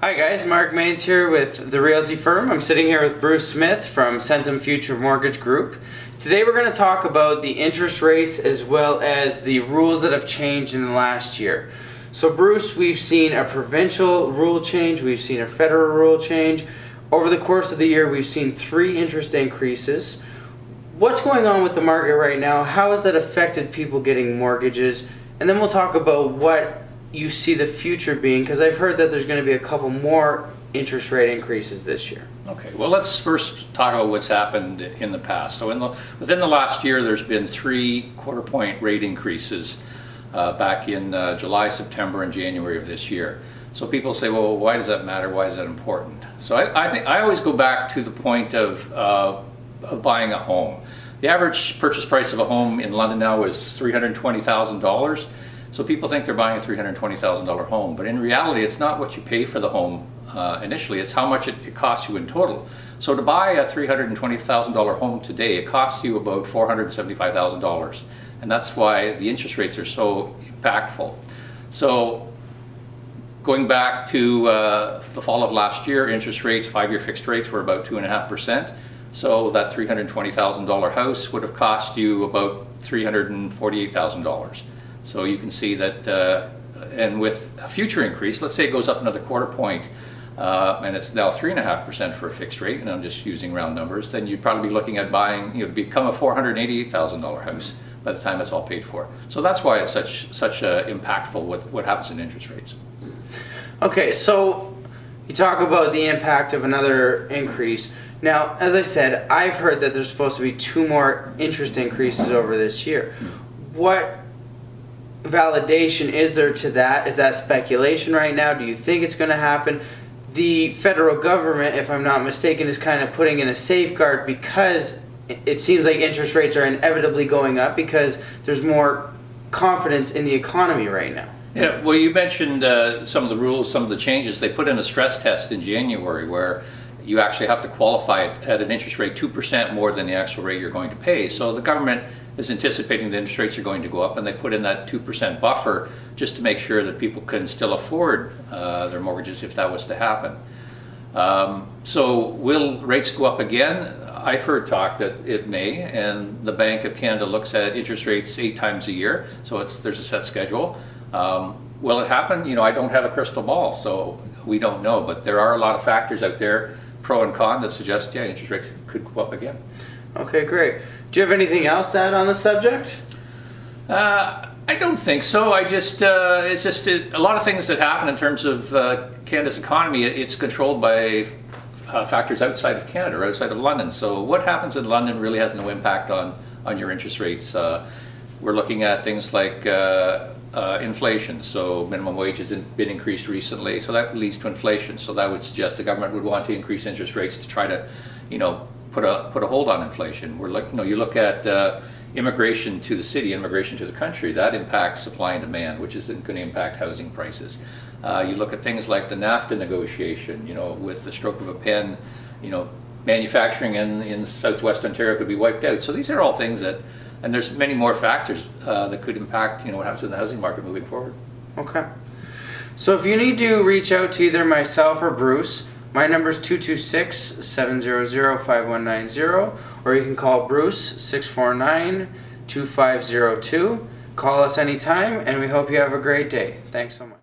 Hi guys, Mark Maines here with the Realty Firm. I'm sitting here with Bruce Smith from Centum Future Mortgage Group. Today we're going to talk about the interest rates as well as the rules that have changed in the last year. So Bruce, we've seen a provincial rule change, we've seen a federal rule change. Over the course of the year we've seen 3 interest increases. What's going on with the market right now? How has that affected people getting mortgages? And then we'll talk about what you see the future being, because I've heard that there's going to be a couple more interest rate increases this year. Okay, well, let's first talk about what's happened in the past. So within the last year, there's been 3 quarter-point rate increases back in July, September, and January of this year. So people say, well, why does that matter? Why is that important? So I think I always go back to the point of buying a home. The average purchase price of a home in London now is $320,000. So people think they're buying a $320,000 home, but in reality, it's not what you pay for the home initially, it's how much it costs you in total. So to buy a $320,000 home today, it costs you about $475,000. And that's why the interest rates are so impactful. So going back to the fall of last year, interest rates, 5-year fixed rates were about 2.5%. So that $320,000 house would have cost you about $348,000. So you can see that, and with a future increase, let's say it goes up another quarter point, and it's now 3.5% for a fixed rate, and I'm just using round numbers, then you'd probably be looking at buying, become a $488,000 house by the time it's all paid for. So that's why it's such impactful what happens in interest rates. Okay, so you talk about the impact of another increase. Now, as I said, I've heard that there's supposed to be 2 more interest increases over this year. What validation is there to that? Is that speculation right now? Do you think it's going to happen? The federal government, if I'm not mistaken, is kind of putting in a safeguard because it seems like interest rates are inevitably going up because there's more confidence in the economy right now. Yeah, well, you mentioned some of the rules, some of the changes. They put in a stress test in January where you actually have to qualify it at an interest rate 2% more than the actual rate you're going to pay. So the government is anticipating the interest rates are going to go up, and they put in that 2% buffer just to make sure that people can still afford their mortgages if that was to happen. So will rates go up again? I've heard talk that it may, and the Bank of Canada looks at interest rates 8 times a year, so there's a set schedule. Will it happen? I don't have a crystal ball, so we don't know, but there are a lot of factors out there, pro and con, that suggest, yeah, interest rates could go up again. Okay, great. Do you have anything else to add on the subject? I don't think so. It's just a lot of things that happen in terms of Canada's economy. It's controlled by factors outside of Canada, or outside of London. So what happens in London really has no impact on your interest rates. We're looking at things like inflation. So minimum wage has been increased recently, so that leads to inflation. So that would suggest the government would want to increase interest rates to try to, put a hold on inflation. You look at immigration to the city, immigration to the country, that impacts supply and demand, which is going to impact housing prices. You look at things like the NAFTA negotiation, with the stroke of a pen, manufacturing in Southwest Ontario could be wiped out. So these are all things that, and there's many more factors that could impact, what happens in the housing market moving forward. Okay. So if you need to reach out to either myself or Bruce, my number is 226-700-5190, or you can call Bruce 649-2502. Call us anytime, and we hope you have a great day. Thanks so much.